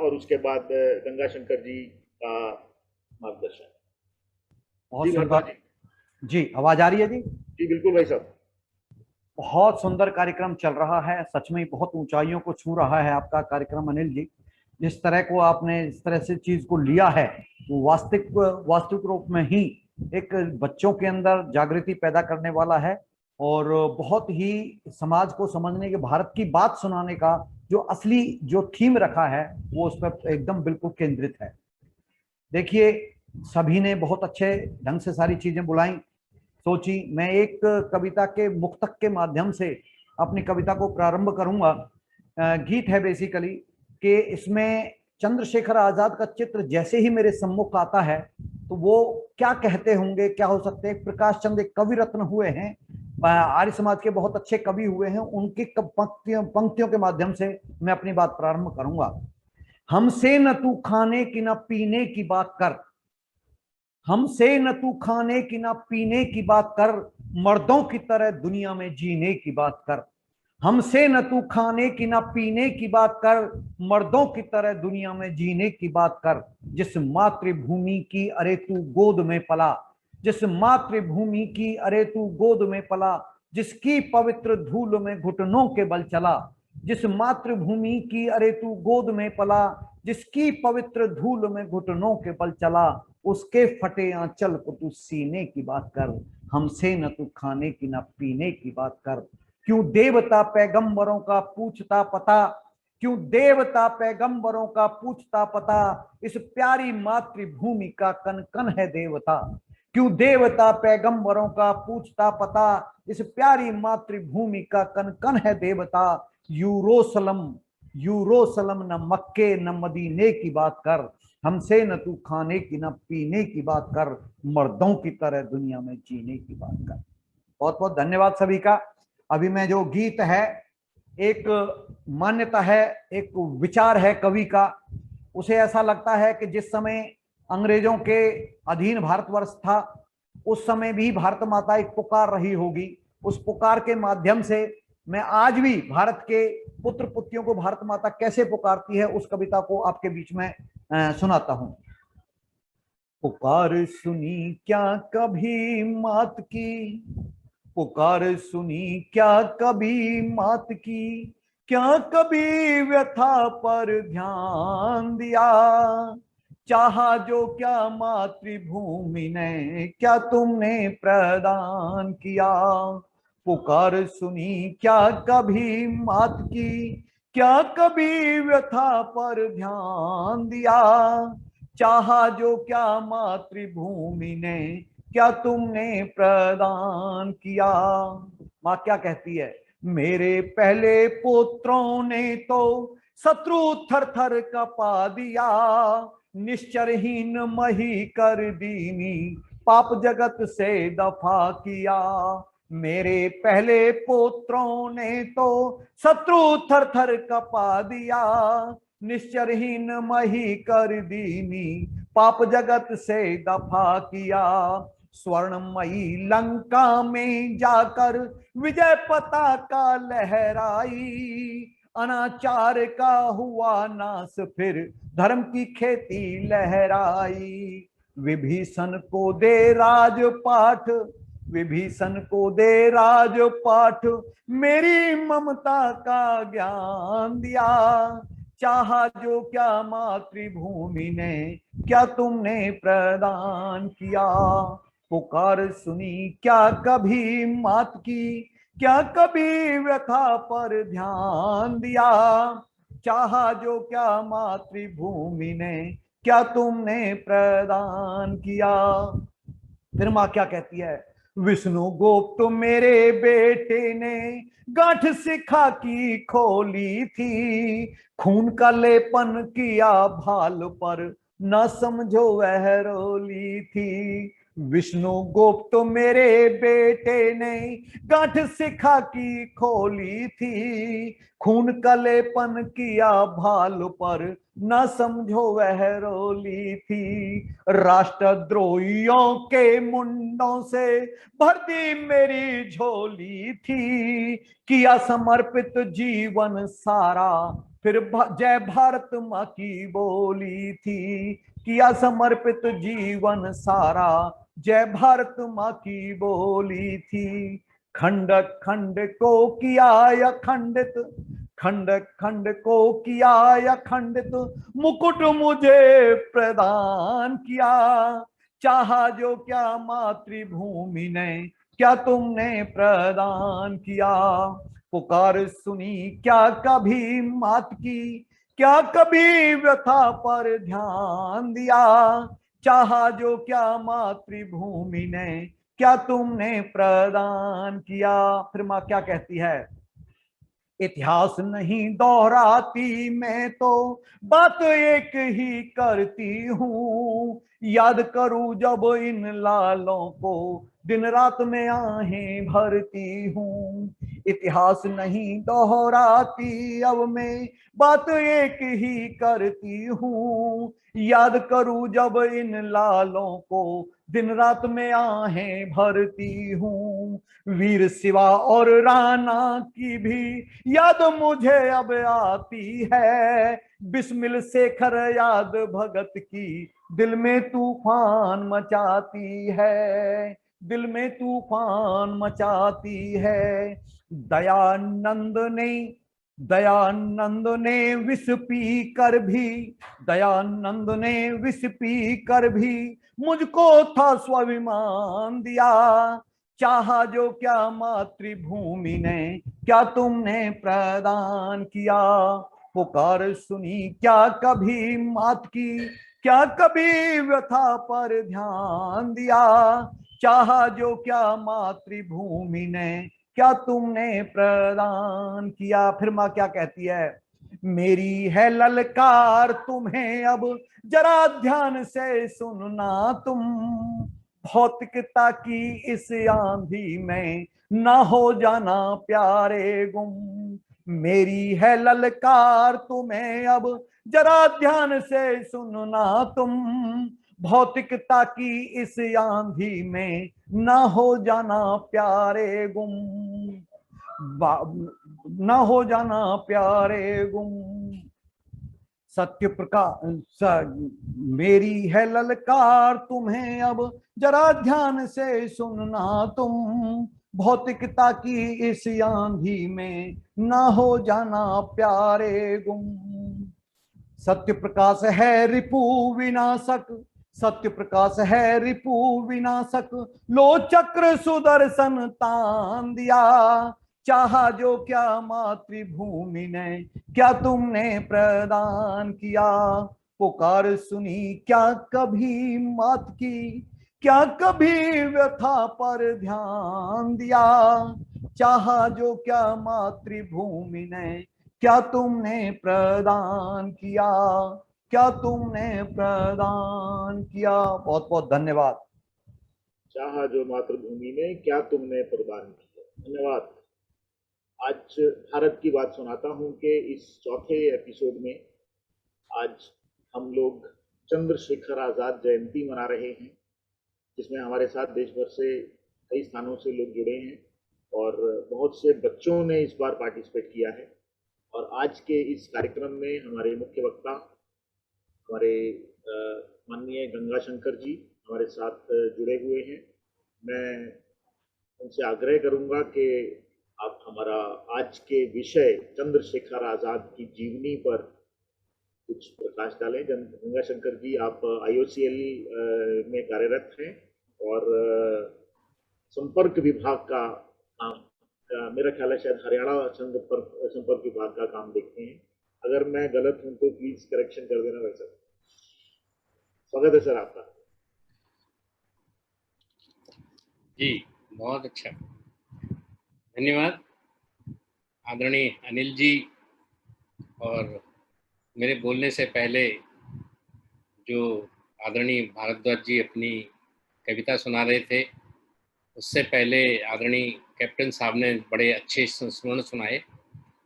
और उसके बाद गंगा शंकर जी का मार्गदर्शन। बहुत जी सुंदर। भारद्वाज जी। जी, आवाज आ रही है जी? जी बिल्कुल भाई साहब। बहुत सुंदर कार्यक्रम चल रहा है, सच में बहुत ऊंचाइयों को छू रहा है आपका कार्यक्रम अनिल जी। जिस तरह को आपने इस तरह से चीज को लिया है वो वास्तविक रूप में ही एक बच्चों के अंदर जागृति पैदा करने वाला है, और बहुत ही समाज को समझने के, भारत की बात सुनाने का जो असली जो थीम रखा है वो उस पर एकदम बिल्कुल केंद्रित है। देखिए, सभी ने बहुत अच्छे ढंग से सारी चीजें बुलाई, सोची। मैं एक कविता के मुक्तक के माध्यम से अपनी कविता को प्रारंभ करूंगा। गीत है बेसिकली कि इसमें चंद्रशेखर आजाद का चित्र जैसे ही मेरे सम्मुख आता है तो वो क्या कहते होंगे, क्या हो सकते हैं। प्रकाश चंद एक कवि रत्न हुए हैं, आर्य समाज के बहुत अच्छे कवि हुए हैं, उनकी पंक्तियों के माध्यम से मैं अपनी बात प्रारंभ करूंगा। हमसे न तू खाने की न पीने की बात कर, हमसे न तू खाने की ना पीने की बात कर, मर्दों की तरह दुनिया में जीने की बात कर। हमसे न तू खाने की ना पीने की बात कर, मर्दों की तरह दुनिया में जीने की बात कर। जिस मातृभूमि की अरे तू गोद में पला, जिस मातृभूमि की अरे तू गोद में पला, जिसकी पवित्र धूल में घुटनों के बल चला। जिस मातृभूमि की अरे तू गोद में पला, जिसकी पवित्र धूल में घुटनों के बल चला, उसके फटे आंचल को तू सीने की बात कर। हमसे न तू खाने की न पीने की बात कर। क्यों देवता पैगंबरों का पूछता पता, क्यों देवता पैगंबरों का पूछता पता, इस प्यारी मातृभूमि का कन कन है देवता। क्यों देवता पैगंबरों का पूछता पता, इस प्यारी मातृभूमि का कन कन है देवता। यूरोसलम, यूरोसलम न मक्के न मदीने की बात कर। हमसे न तू खाने की न पीने की बात कर, मर्दों की तरह दुनिया में जीने की बात कर। बहुत बहुत धन्यवाद सभी का। अभी मैं जो गीत है, एक मान्यता है, एक विचार है कवि का। उसे ऐसा लगता है कि जिस समय अंग्रेजों के अधीन भारतवर्ष था उस समय भी भारत माता एक पुकार रही होगी। उस पुकार के माध्यम से मैं आज भी भारत के पुत्र पुत्रियों को भारत माता कैसे पुकारती है उस कविता को आपके बीच में सुनाता हूं। पुकार सुनी क्या कभी मात की, पुकार सुनी क्या कभी मात की, क्या कभी व्यथा पर ध्यान दिया। चाहा जो क्या मातृभूमि ने, क्या तुमने प्रदान किया। पुकार सुनी क्या कभी मात की, क्या कभी व्यथा पर ध्यान दिया। चाहा जो क्या मातृभूमि ने, क्या तुमने प्रदान किया। माँ क्या कहती है, मेरे पहले पुत्रों ने तो शत्रु थर थर कपा दिया। निश्चरहीन मही कर दीनी, पाप जगत से दफा किया। मेरे पहले पुत्रों ने तो शत्रु थर थर कपा दिया। निश्चरहीन मही कर दीनी, पाप जगत से दफा किया। स्वर्णमयी लंका में जाकर विजय पताका लहराई। अनाचार का हुआ नाश, फिर धर्म की खेती लहराई। विभीषण को दे राजपाठ, विभीषण को दे राजपाठ, मेरी ममता का ज्ञान दिया। चाहा जो क्या मातृभूमि ने, क्या तुमने प्रदान किया। पुकार सुनी क्या कभी मात की, क्या कभी व्यथा पर ध्यान दिया। चाहा जो क्या मातृभूमि ने, क्या तुमने प्रदान किया। फिर माँ क्या कहती है, विष्णु गुप्त मेरे बेटे ने गांठ शिखा की खोली थी। खून का लेपन किया भाल पर, न समझो वह रोली थी। विष्णु गुप्त मेरे बेटे ने गांठ शिखा की खोली थी। खून का लेपन किया भाल पर, न समझो वह रोली थी। राष्ट्रद्रोहियों के मुंडों से भर दी मेरी झोली थी। किया समर्पित जीवन सारा, फिर जय भारत माँ की बोली थी, किया समर्पित जीवन सारा, जय भारत माँ की बोली थी। खंड खंड को किया या खंडित, खंड खंड को किया या खंडित, मुकुट मुझे प्रदान किया। चाहा जो क्या मातृभूमि ने, क्या तुमने प्रदान किया। पुकार सुनी क्या कभी मात की, क्या कभी व्यथा पर ध्यान दिया। चाहा जो क्या मातृभूमि ने, क्या तुमने प्रदान किया। फिर माँ क्या कहती है, इतिहास नहीं दोहराती मैं तो, बात एक ही करती हूँ। याद करूं जब इन लालों को, दिन रात में आहें भरती हूँ। इतिहास नहीं दोहराती अब मैं, बात एक ही करती हूँ। याद करूं जब इन लालों को, दिन रात में आहें भरती हूँ। वीर शिवा और राणा की भी याद मुझे अब आती है। बिस्मिल शेखर याद भगत की, दिल में तूफान मचाती है, दिल में तूफान मचाती है। दयानंद ने, दयानंद ने विष पी कर भी, दयानंद ने विष पी कर भी मुझको था स्वाभिमान दिया। चाहा जो क्या मातृभूमि ने, क्या तुमने प्रदान किया। पुकार सुनी क्या कभी मात की, क्या कभी व्यथा पर ध्यान दिया। चाहा जो क्या मातृभूमि ने, क्या तुमने प्रदान किया। फिर माँ क्या कहती है, मेरी है ललकार तुम्हें अब, जरा ध्यान से सुनना तुम। भौतिकता की इस आंधी में, ना हो जाना प्यारे गुम। मेरी है ललकार तुम्हें अब, जरा ध्यान से सुनना तुम। भौतिकता की इस आंधी में, ना हो जाना प्यारे गुम। ना हो जाना प्यारे गुम। सत्य प्रकाश, मेरी है ललकार तुम्हें अब, जरा ध्यान से सुनना तुम। भौतिकता की इस आंधी में, ना हो जाना प्यारे गुम। सत्य प्रकाश है रिपु विनाशक, सत्य प्रकाश है रिपु विनाशक, लो चक्र सुदर्शन तान दिया। चाहा जो क्या मातृभूमि ने, क्या तुमने प्रदान किया। पुकार सुनी क्या कभी मात की, क्या कभी व्यथा पर ध्यान दिया। चाहा जो क्या मातृभूमि ने, क्या तुमने प्रदान किया, क्या तुमने प्रदान किया। बहुत बहुत धन्यवाद। चाहा जो मातृभूमि ने, क्या तुमने प्रदान किया। धन्यवाद। आज भारत की बात सुनाता हूं कि इस चौथे एपिसोड में आज हम लोग चंद्रशेखर आज़ाद जयंती मना रहे हैं, जिसमें हमारे साथ देश भर से कई स्थानों से लोग जुड़े हैं और बहुत से बच्चों ने इस बार पार्टिसिपेट किया है। और आज के इस कार्यक्रम में हमारे मुख्य वक्ता हमारे माननीय गंगाशंकर जी हमारे साथ जुड़े हुए हैं। मैं उनसे आग्रह करूंगा कि आप हमारा आज के विषय चंद्रशेखर आज़ाद की जीवनी पर कुछ प्रकाश डालें। गंगाशंकर जी, आप IOCL में कार्यरत हैं और संपर्क विभाग का मेरा ख्याल है शायद हरियाणा संपर्क विभाग का काम देखते हैं। अगर मैं गलत हूं तो प्लीज करेक्शन कर देना। वैसा स्वागत है सर आपका। जी बहुत अच्छा, धन्यवाद आदरणीय अनिल जी। और मेरे बोलने से पहले जो आदरणीय भारद्वाज जी अपनी कविता सुना रहे थे, उससे पहले आदरणीय कैप्टन साहब ने बड़े अच्छे संस्मरण सुनाए।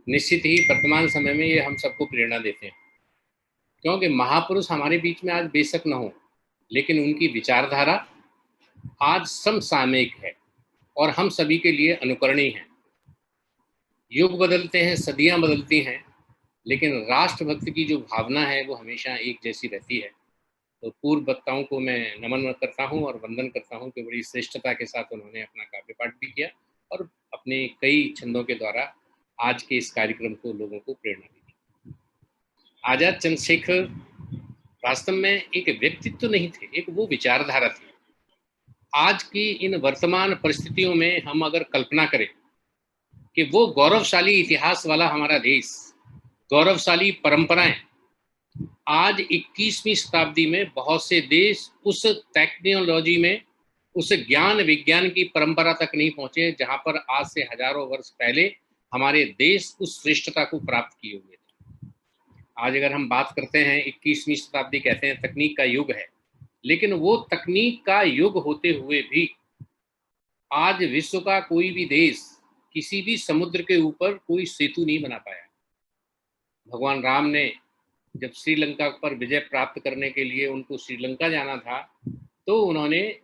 निश्चित ही वर्तमान समय में ये हम सबको प्रेरणा देते हैं, क्योंकि महापुरुष हमारे बीच में आज बेशक न हो, लेकिन उनकी विचारधारा आज समसामयिक है और हम सभी के लिए अनुकरणीय है। युग बदलते हैं, सदियां बदलती हैं, लेकिन राष्ट्रभक्ति की जो भावना है वो हमेशा एक जैसी रहती है। तो पूर्व वक्ताओं को मैं नमन करता हूँ और वंदन करता हूँ कि बड़ी श्रेष्ठता के साथ उन्होंने अपना काव्य पाठ भी किया और अपने कई छंदों के द्वारा आज के इस कार्यक्रम को लोगों को प्रेरणा दी। आजाद चंद्रशेखर वास्तव में एक व्यक्तित्व नहीं थे, एक वो विचारधारा थी। आज की इन वर्तमान परिस्थितियों में हम अगर कल्पना करें कि वो गौरवशाली इतिहास वाला हमारा देश, गौरवशाली परंपराएं, आज 21वीं शताब्दी में बहुत से देश उस टेक्नोलॉजी में, उस ज्ञान विज्ञान की परंपरा तक नहीं पहुंचे जहां पर आज से हजारों वर्ष पहले हमारे देश उस श्रेष्ठता को प्राप्त किए हुए थे। आज अगर हम बात करते हैं 21वीं शताब्दी, कहते हैं तकनीक का युग है, लेकिन वो तकनीक का युग होते हुए भी आज विश्व का कोई भी देश किसी भी समुद्र के ऊपर कोई सेतु नहीं बना पाया। भगवान राम ने जब श्रीलंका पर विजय प्राप्त करने के लिए उनको श्रीलंका जाना था, तो उन्होंने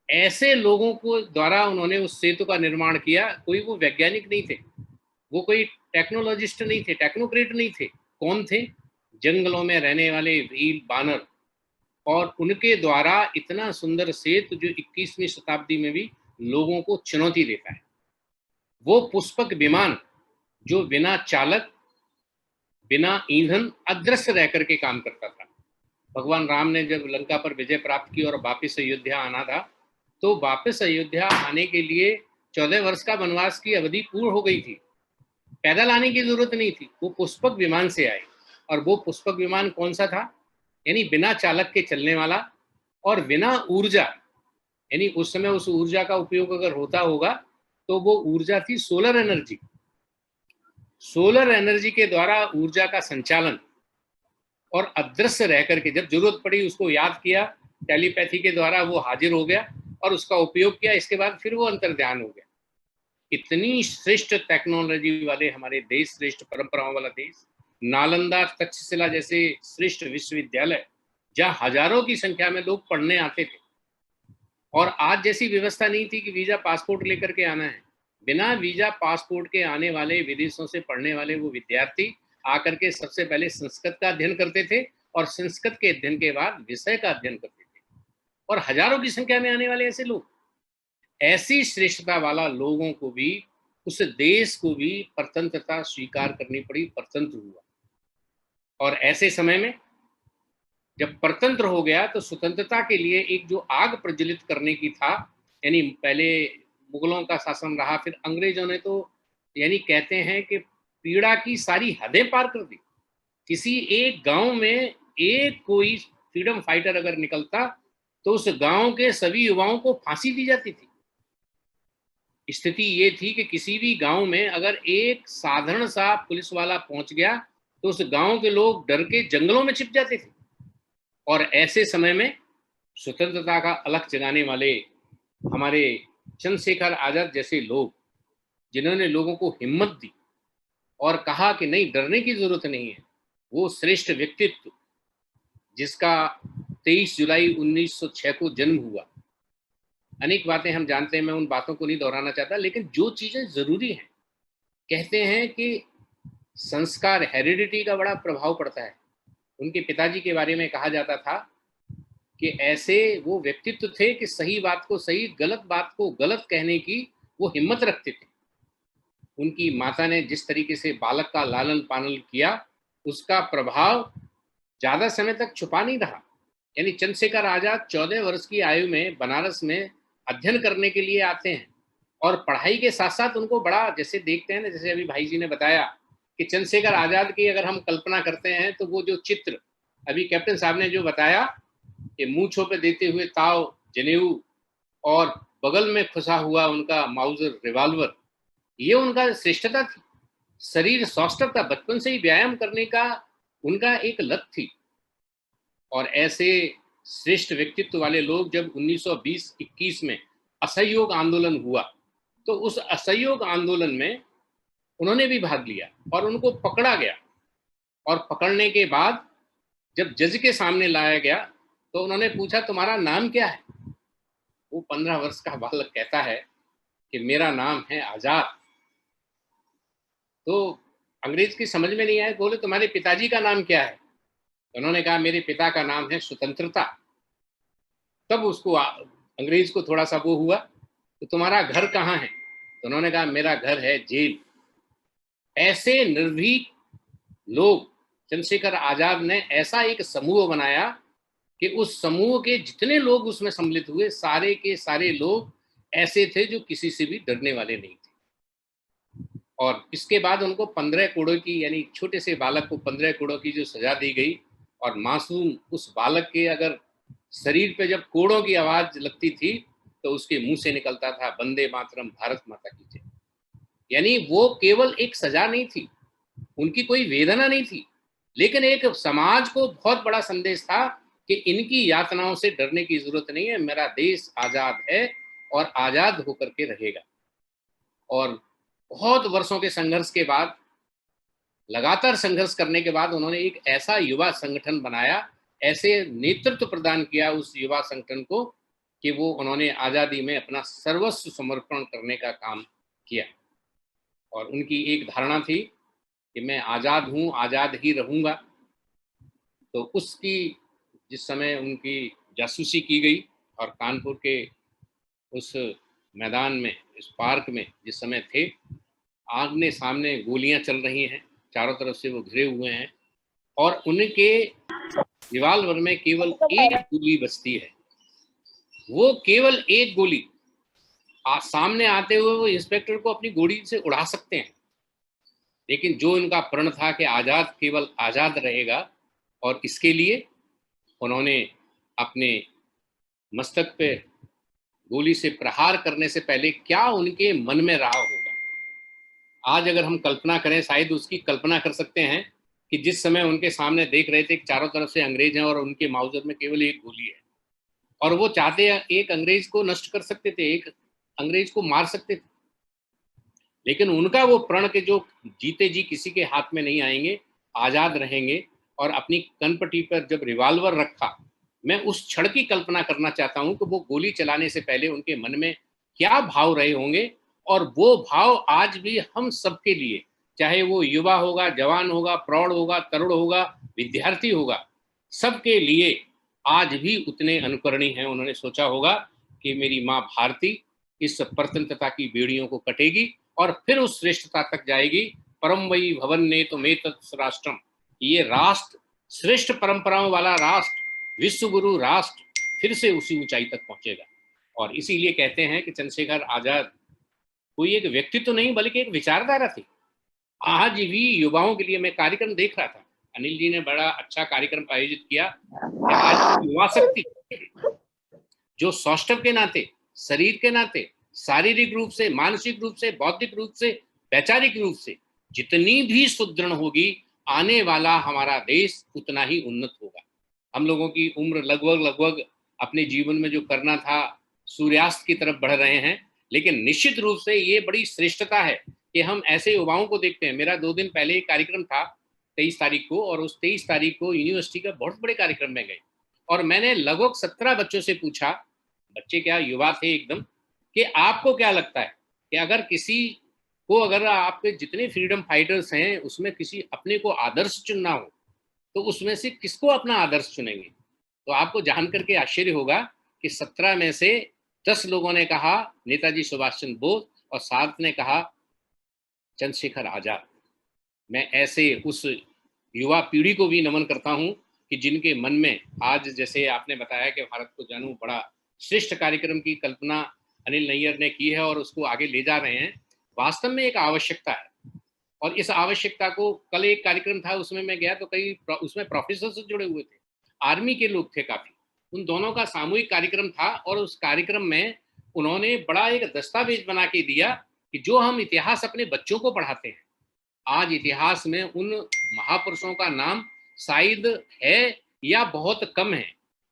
ऐसे लोगों को द्वारा उन्होंने उस सेतु का निर्माण किया। कोई वो वैज्ञानिक नहीं थे, वो कोई टेक्नोलॉजिस्ट नहीं थे, टेक्नोक्रेट नहीं थे। कौन थे? जंगलों में रहने वाले भील बानर, और उनके द्वारा इतना सुंदर सेतु जो 21वीं शताब्दी में भी लोगों को चुनौती देता है। वो पुष्पक विमान जो बिना चालक, बिना ईंधन, अदृश्य रह करके काम करता था। भगवान राम ने जब लंका पर विजय प्राप्त की और वापस अयोध्या आना था, तो वापस अयोध्या आने के लिए 14 वर्ष का वनवास की अवधि पूर्ण हो गई थी। पैदल आने की जरूरत नहीं थी, वो पुष्पक विमान से आए। और वो पुष्पक विमान कौन सा था? यानी बिना चालक के चलने वाला और बिना ऊर्जा, यानी उस समय उस ऊर्जा का उपयोग अगर होता होगा तो वो ऊर्जा थी सोलर एनर्जी। सोलर एनर्जी के द्वारा ऊर्जा का संचालन और अदृश्य रह करके जब जरूरत पड़ी उसको याद किया, टेलीपैथी के द्वारा वो हाजिर हो गया और उसका उपयोग किया। इसके बाद फिर वो अंतर्ध्यान हो गया। इतनी श्रेष्ठ टेक्नोलॉजी वाले हमारे देश, श्रेष्ठ परंपराओं वाला देश, नालंदा, तक्षशिला जैसे श्रेष्ठ विश्वविद्यालय जहां हजारों की संख्या में लोग पढ़ने आते थे। और आज जैसी व्यवस्था नहीं थी कि वीजा पासपोर्ट लेकर के आना है। बिना वीजा पासपोर्ट के आने वाले, विदेशों से पढ़ने वाले वो विद्यार्थी आकर के सबसे पहले संस्कृत का अध्ययन करते थे और संस्कृत के अध्ययन के बाद विषय का अध्ययन करते थे। और हजारों की संख्या में आने वाले ऐसे लोग, ऐसी श्रेष्ठता वाला लोगों को भी, उस देश को भी परतंत्रता स्वीकार करनी पड़ी, परतंत्र हुआ। और ऐसे समय में जब परतंत्र हो गया तो स्वतंत्रता के लिए एक जो आग प्रज्वलित करने की था, यानी पहले मुगलों का शासन रहा, फिर अंग्रेजों ने तो यानी कहते हैं कि पीड़ा की सारी हदें पार कर दी। किसी एक गांव में एक कोई फ्रीडम फाइटर अगर निकलता तो उस गांव के सभी युवाओं को फांसी दी जाती थी। स्थिति ये थी कि किसी भी गांव में अगर एक साधारण सा पुलिस वाला पहुंच गया तो उस गांव के लोग डर के जंगलों में छिप जाते थे। और ऐसे समय में स्वतंत्रता का अलख जगाने वाले हमारे चंद्रशेखर आजाद जैसे लोग, जिन्होंने लोगों को हिम्मत दी और कहा कि नहीं, डरने की जरूरत नहीं है, वो श्रेष्ठ व्यक्तित्व जिसका 23 जुलाई 1906 को जन्म हुआ। अनेक बातें हम जानते हैं, मैं उन बातों को नहीं दोहराना चाहता, लेकिन जो चीजें जरूरी हैं, कहते हैं कि संस्कार, हेरिडिटी का बड़ा प्रभाव पड़ता है। उनके पिताजी के बारे में कहा जाता था कि ऐसे वो व्यक्तित्व थे कि सही बात को सही, गलत बात को गलत कहने की वो हिम्मत रखते थे। उनकी माता ने जिस तरीके से बालक का लालन पालन किया, उसका प्रभाव ज्यादा समय तक छुपा नहीं रहा। यानी चंद्रशेखर आजाद 14 वर्ष की आयु में बनारस में अध्ययन करने के लिए आते हैं और पढ़ाई के साथ साथ उनको बड़ा, जैसे देखते हैं ना, जैसे अभी भाई जी ने बताया कि चंद्रशेखर आजाद की अगर हम कल्पना करते हैं तो वो जो चित्र अभी कैप्टन साहब ने जो बताया कि मूंछों पे देते हुए ताव, जनेऊ और बगल में खुसा हुआ उनका माउजर रिवॉल्वर, ये उनका श्रेष्ठता थी। शरीर स्वस्थ था, बचपन से ही व्यायाम करने का उनका एक लत थी। और ऐसे श्रेष्ठ व्यक्तित्व वाले लोग जब 1920-21 में असहयोग आंदोलन हुआ तो उस असहयोग आंदोलन में उन्होंने भी भाग लिया और उनको पकड़ा गया। और पकड़ने के बाद जब जज के सामने लाया गया तो उन्होंने पूछा, तुम्हारा नाम क्या है? वो 15 वर्ष का बालक कहता है कि मेरा नाम है आजाद। तो अंग्रेज की समझ में नहीं आया, बोले तुम्हारे पिताजी का नाम क्या है? तो उन्होंने कहा मेरे पिता का नाम है स्वतंत्रता। तब उसको अंग्रेज को थोड़ा सा वो हुआ, तो तुम्हारा घर कहाँ है? तो उन्होंने कहा मेरा घर है जेल। ऐसे निर्भीक लोग, चंद्रशेखर आजाद ने ऐसा एक समूह बनाया कि उस समूह के जितने लोग उसमें सम्मिलित हुए, सारे के सारे लोग ऐसे थे जो किसी से भी डरने वाले नहीं थे। और इसके बाद उनको 15 करोड़ की, यानी छोटे से बालक को 15 करोड़ की जो सजा दी गई, और मासूम उस बालक के अगर शरीर पे जब कोड़ों की आवाज लगती थी तो उसके मुंह से निकलता था वंदे मातरम, भारत माता की जय। यानी वो केवल एक सजा नहीं थी, उनकी कोई वेदना नहीं थी, लेकिन एक समाज को बहुत बड़ा संदेश था कि इनकी यातनाओं से डरने की जरूरत नहीं है, मेरा देश आजाद है और आजाद होकर के रहेगा। और बहुत वर्षों के संघर्ष के बाद, लगातार संघर्ष करने के बाद, उन्होंने एक ऐसा युवा संगठन बनाया, ऐसे नेतृत्व प्रदान किया उस युवा संगठन को कि वो उन्होंने आज़ादी में अपना सर्वस्व समर्पण करने का काम किया। और उनकी एक धारणा थी कि मैं आज़ाद हूँ, आज़ाद ही रहूँगा। तो उसकी जिस समय उनकी जासूसी की गई और कानपुर के उस मैदान में, इस पार्क में जिस समय थे, आमने सामने गोलियां चल रही हैं, चारों तरफ से वो घिरे हुए हैं, और उनके रिवाल्वर में केवल एक गोली बचती है। वो केवल एक गोली सामने आते हुए वो इंस्पेक्टर को अपनी गोली से उड़ा सकते हैं, लेकिन जो उनका प्रण था कि आज़ाद केवल आज़ाद रहेगा, और इसके लिए उन्होंने अपने मस्तक पे गोली से प्रहार करने से पहले क्या उनके मन में रहा होगा। आज अगर हम कल्पना करें, शायद उसकी कल्पना कर सकते हैं कि जिस समय उनके सामने देख रहे थे कि चारों तरफ से अंग्रेज हैं और उनके माउजर में केवल एक गोली है, और वो चाहते एक अंग्रेज को नष्ट कर सकते थे, एक अंग्रेज को मार सकते थे, लेकिन उनका वो प्रण के जो जीते जी किसी के हाथ में नहीं आएंगे, आज़ाद रहेंगे, और अपनी कनपटी पर जब रिवाल्वर रखा, मैं उस क्षण की कल्पना करना चाहता हूं कि वो गोली चलाने से पहले उनके मन में क्या भाव रहे होंगे। और वो भाव आज भी हम सबके लिए, चाहे वो युवा होगा, जवान होगा, प्रौढ़ होगा, तरुण होगा, विद्यार्थी होगा, सबके लिए आज भी उतने अनुकरणीय हैं। उन्होंने सोचा होगा कि मेरी माँ भारती इस परतंत्रता की बेड़ियों को कटेगी और फिर उस श्रेष्ठता तक जाएगी। परम वही भवन ने तो मे राष्ट्रम, ये राष्ट्र, श्रेष्ठ परंपराओं वाला राष्ट्र, विश्व गुरु राष्ट्र फिर से उसी ऊंचाई तक पहुंचेगा। और इसीलिए कहते हैं कि चंद्रशेखर आजाद कोई एक व्यक्तित्व तो नहीं, बल्कि एक विचारधारा थी। आज भी युवाओं के लिए, मैं कार्यक्रम देख रहा था, अनिल जी ने बड़ा अच्छा कार्यक्रम आयोजित किया कि आज युवा शक्ति जो सौष्ठव के नाते, शरीर के नाते, शारीरिक रूप से, मानसिक रूप से, बौद्धिक रूप से, वैचारिक रूप से जितनी भी सुदृढ़ होगी, आने वाला हमारा देश उतना ही उन्नत होगा। हम लोगों की उम्र लगभग अपने जीवन में जो करना था, सूर्यास्त की तरफ बढ़ रहे हैं, लेकिन निश्चित रूप से ये बड़ी श्रेष्ठता है कि हम ऐसे युवाओं को देखते हैं। मेरा 2 दिन पहले एक कार्यक्रम था 23 तारीख को, और उस 23 तारीख को यूनिवर्सिटी का बहुत बड़े कार्यक्रम में गए, और मैंने लगभग 17 बच्चों से पूछा, बच्चे क्या युवा थे एकदम, कि आपको क्या लगता है कि अगर किसी को, अगर आपके जितने फ्रीडम फाइटर्स हैं उसमें किसी अपने को आदर्श चुनना हो, तो उसमें से किसको अपना आदर्श चुनेंगे? तो आपको जानकर के आश्चर्य होगा कि 17 में से 10 लोगों ने कहा नेताजी सुभाष चंद्र बोस, और 7 ने कहा चंद्रशेखर आजाद। मैं ऐसे उस युवा पीढ़ी को भी नमन करता हूं कि जिनके मन में आज, जैसे आपने बताया कि भारत को जानूं, बड़ा श्रेष्ठ कार्यक्रम की कल्पना अनिल नैयर ने की है और उसको आगे ले जा रहे हैं। वास्तव में एक आवश्यकता है, और इस आवश्यकता को, कल एक कार्यक्रम था उसमें मैं गया तो कई उसमें प्रोफेसर से जुड़े हुए थे, आर्मी के लोग थे काफी, उन दोनों का सामूहिक कार्यक्रम था, और उस कार्यक्रम में उन्होंने बड़ा एक दस्तावेज बना के दिया कि जो हम इतिहास अपने बच्चों को पढ़ाते हैं, आज इतिहास में उन महापुरुषों का नाम शायद है या बहुत कम है।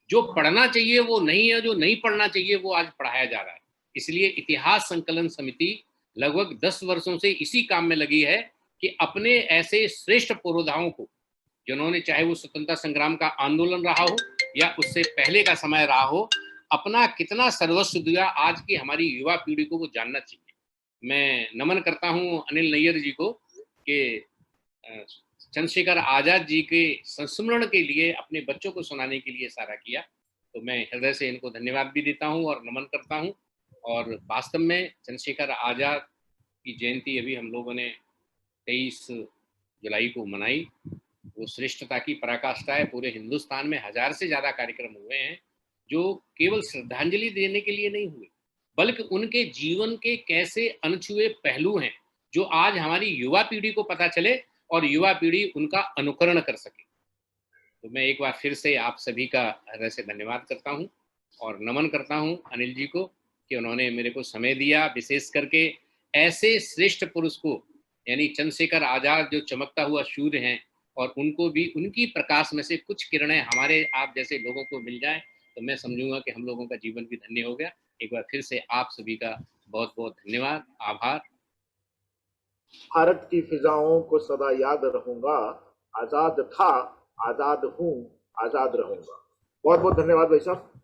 जो पढ़ना चाहिए वो नहीं है, जो नहीं पढ़ना चाहिए वो आज पढ़ाया जा रहा है। इसलिए इतिहास संकलन समिति लगभग 10 वर्षों से इसी काम में लगी है कि अपने ऐसे श्रेष्ठ पुरोधाओं को, जिन्होंने, चाहे वो स्वतंत्रता संग्राम का आंदोलन रहा हो या उससे पहले का समय रहा हो, अपना कितना सर्वस्व दिया, आज की हमारी युवा पीढ़ी को वो जानना चाहिए। मैं नमन करता हूं अनिल नैयर जी को कि चंद्रशेखर आजाद जी के संस्मरण के लिए अपने बच्चों को सुनाने के लिए इशारा किया। तो मैं हृदय से इनको धन्यवाद भी देता हूं और नमन करता हूं। और वास्तव में चंद्रशेखर आजाद की जयंती अभी हम लोगों ने 23 जुलाई को मनाई। वो श्रेष्ठता की पराकाष्ठा है। पूरे हिंदुस्तान में 1000 से ज्यादा कार्यक्रम हुए हैं, जो केवल श्रद्धांजलि देने के लिए नहीं हुए, बल्कि उनके जीवन के कैसे अनछुए पहलू हैं जो आज हमारी युवा पीढ़ी को पता चले और युवा पीढ़ी उनका अनुकरण कर सके। तो मैं एक बार फिर से आप सभी का हृदय से धन्यवाद करता हूं और नमन करता हूं अनिल जी को कि उन्होंने मेरे को समय दिया, विशेष करके ऐसे श्रेष्ठ पुरुष को, यानी चंद्रशेखर आजाद जो चमकता हुआ सूर्य हैं, और उनको भी उनकी प्रकाश में से कुछ किरणें हमारे आप जैसे लोगों को मिल जाए तो मैं समझूंगा कि हम लोगों का जीवन भी धन्य हो गया। एक बार फिर से आप सभी का बहुत बहुत धन्यवाद, आभार। भारत की फिजाओं को सदा याद रहूंगा, आजाद था, आजाद हूं, आजाद रहूंगा। बहुत बहुत धन्यवाद भाई साहब।